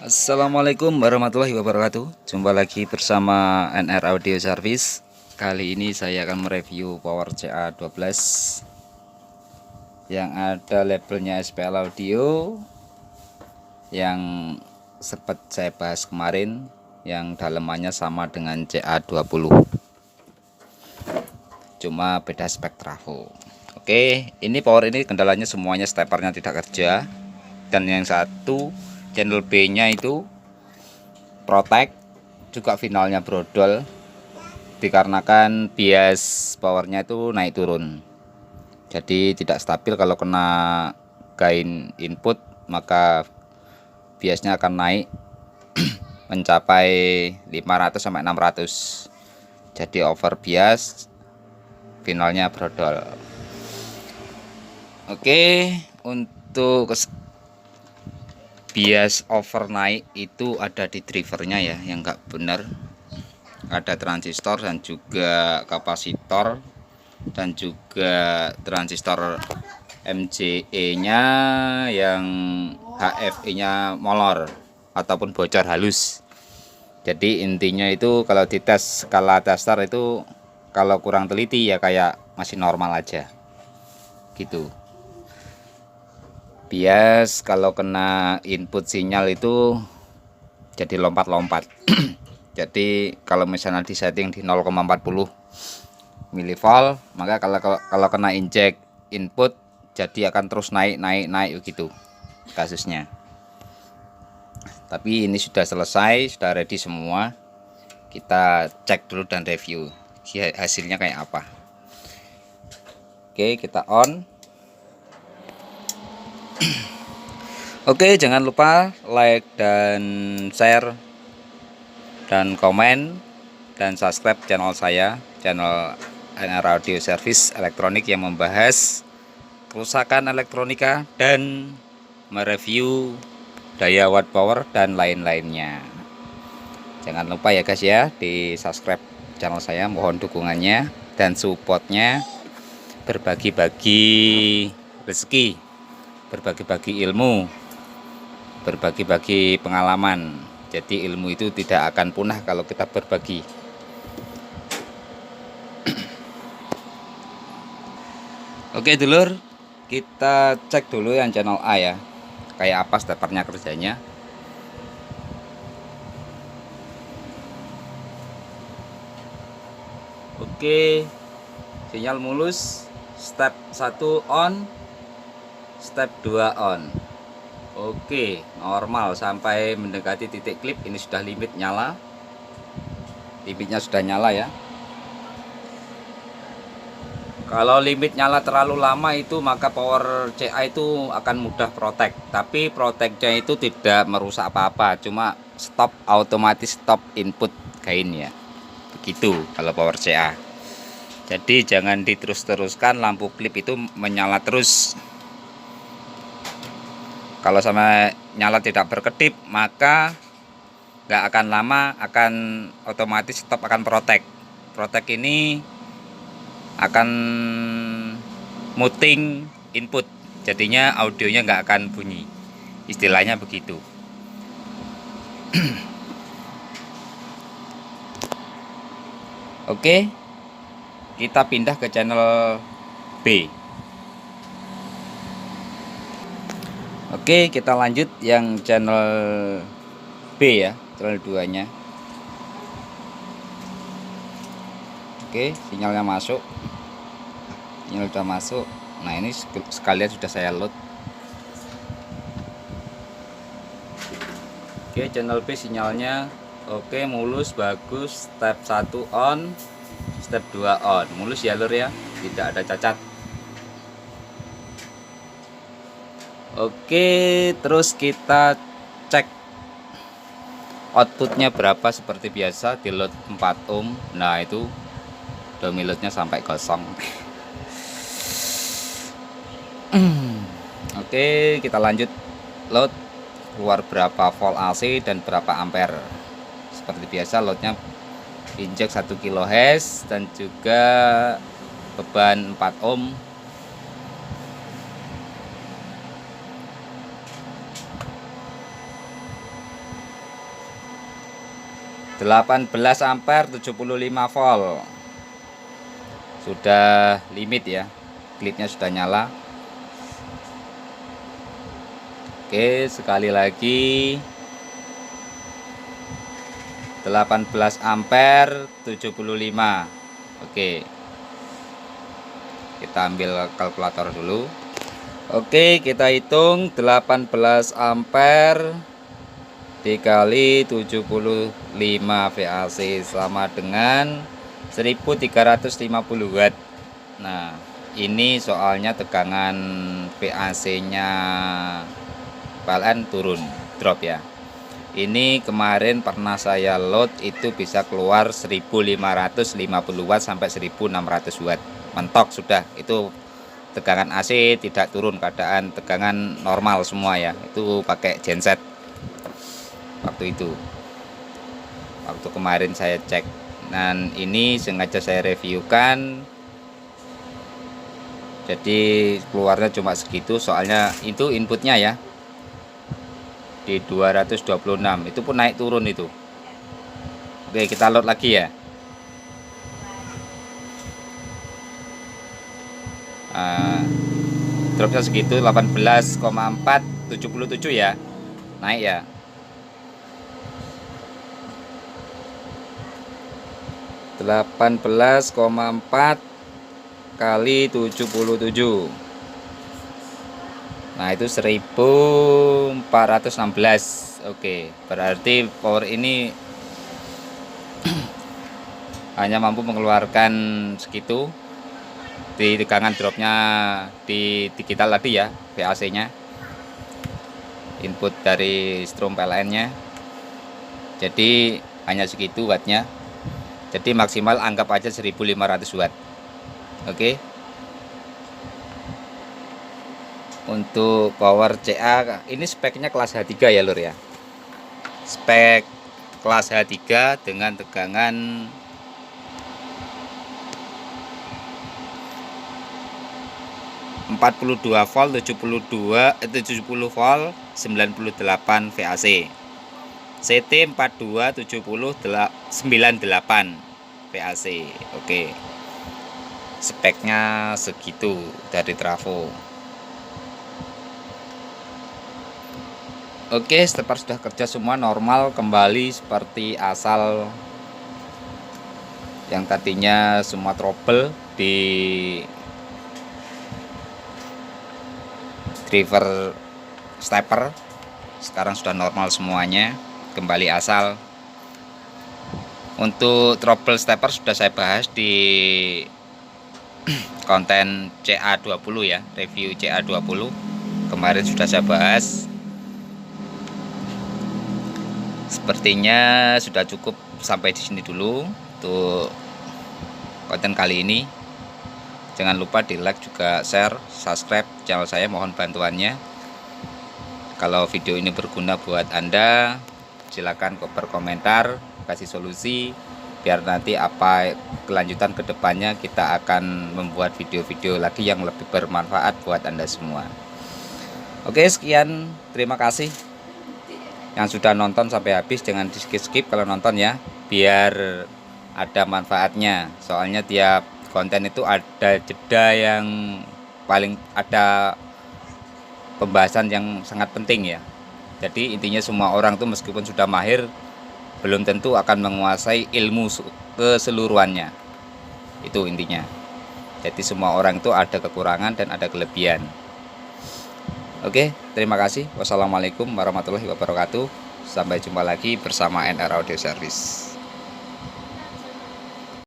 Assalamualaikum warahmatullahi wabarakatuh. Jumpa lagi bersama NR Audio Service. Kali ini saya akan mereview Power CA12 yang ada labelnya SPL Audio, yang sempat saya bahas kemarin, yang dalemannya sama dengan CA20, cuma beda spek trafo. Oke, ini power ini kendalanya semuanya stepernya tidak kerja, dan yang satu channel B nya itu protect, juga finalnya brodol dikarenakan bias powernya itu naik turun, jadi tidak stabil. Kalau kena gain input maka biasnya akan naik mencapai 500 sampai 600, jadi over bias, finalnya brodol. Oke, untuk bias over naik itu ada di drivernya ya, yang enggak benar. Ada transistor dan juga kapasitor dan juga transistor MJE nya yang HFE nya molor ataupun bocor halus. Jadi intinya itu kalau dites skala tester itu kalau kurang teliti ya kayak masih normal aja gitu. Bias kalau kena input sinyal itu jadi lompat-lompat. Jadi kalau misalnya di setting di 0,40 milivolt, maka kalau kena injek input jadi akan terus naik begitu kasusnya. Tapi ini sudah selesai, sudah ready semua. Kita cek dulu dan review hasilnya kayak apa. Oke, kita on. Oke, jangan lupa like dan share dan komen dan subscribe channel saya, channel NR Audio Service Elektronik, yang membahas kerusakan elektronika dan mereview daya watt power dan lain-lainnya. Jangan lupa ya guys ya, di subscribe channel saya, mohon dukungannya dan supportnya. Berbagi-bagi rezeki, berbagi-bagi ilmu, berbagi-bagi pengalaman. Jadi ilmu itu tidak akan punah kalau kita berbagi. Oke dulur, kita cek dulu yang channel A ya, kayak apa stepernya kerjanya. Oke, sinyal mulus, step 1 on, step 2 on. Oke, normal sampai mendekati titik klip. Ini sudah limit nyala, limitnya sudah nyala ya. Kalau limit nyala terlalu lama itu maka power CA itu akan mudah protect, tapi protectnya itu tidak merusak apa-apa, cuma stop, otomatis stop input gain ya, begitu kalau power CA. Jadi jangan diterus-teruskan lampu klip itu menyala terus. Kalau sama nyala tidak berkedip maka nggak akan lama akan otomatis stop, akan protect. Protect ini akan muting input, jadinya audionya nggak akan bunyi, istilahnya begitu. Oke, kita pindah ke channel B. Oke, kita lanjut yang channel B ya, channel 2 nya. Oke, sinyalnya masuk, sinyal sudah masuk. Nah ini sekalian sudah saya load. Oke, channel B sinyalnya oke, mulus, bagus. Step 1 on, step 2 on, mulus ya lur ya, tidak ada cacat. Oke, terus kita cek outputnya berapa. Seperti biasa di load 4 ohm. Nah itu downloadnya sampai kosong. Oke, kita lanjut load, keluar berapa volt AC dan berapa ampere. Seperti biasa loadnya injek 1 kHz dan juga beban 4 ohm. 18 ampere 75 volt. Sudah limit ya. Klipnya sudah nyala. Oke, sekali lagi 18 ampere 75. Oke. Kita ambil kalkulator dulu. Oke, kita hitung 18 ampere dikali 75 VAC sama dengan 1350 watt. Nah, ini soalnya tegangan VAC-nya PLN turun, drop ya. Ini kemarin pernah saya load itu bisa keluar 1550 watt sampai 1600 watt. Mentok sudah, itu tegangan AC tidak turun, keadaan tegangan normal semua ya. Itu pakai genset waktu itu, waktu kemarin saya cek. Dan ini sengaja saya reviewkan, jadi keluarnya cuma segitu, soalnya itu inputnya ya di 226, itu pun naik turun itu. Oke, kita load lagi ya. Dropnya segitu, 18,477 ya, naik ya. (18,4 kali 77). Nah, itu 1416. Oke, berarti power ini hanya mampu mengeluarkan segitu. Di tegangan dropnya di digital tadi ya, VAC nya, input dari strom PLN nya, jadi hanya segitu wattnya. Jadi maksimal anggap aja 1500 watt. Oke. Untuk power CA ini speknya kelas H3 ya lur ya. Spek kelas H3 dengan tegangan 42 volt 70 volt 98 VAC. CT 42 70 98 VAC. Oke. Speknya segitu dari trafo. Oke, stepper sudah kerja semua normal kembali seperti asal. Yang tadinya semua trouble di driver stepper, sekarang sudah normal semuanya, kembali asal. Untuk trouble stepper sudah saya bahas di konten CA20 ya, review CA20 kemarin sudah saya bahas. Sepertinya sudah cukup sampai di sini dulu untuk konten kali ini. Jangan lupa di like juga share, subscribe channel saya, mohon bantuannya. Kalau video ini berguna buat Anda, silakan berkomentar, kasih solusi, biar nanti apa kelanjutan kedepannya kita akan membuat video-video lagi yang lebih bermanfaat buat Anda semua. Oke, sekian, terima kasih yang sudah nonton sampai habis. Jangan di skip kalau nonton ya, biar ada manfaatnya. Soalnya tiap konten itu ada jeda yang paling ada pembahasan yang sangat penting ya. Jadi intinya semua orang tuh meskipun sudah mahir, belum tentu akan menguasai ilmu keseluruhannya. Itu intinya. Jadi semua orang itu ada kekurangan dan ada kelebihan. Oke, terima kasih. Wassalamualaikum warahmatullahi wabarakatuh. Sampai jumpa lagi bersama NR Audio Service.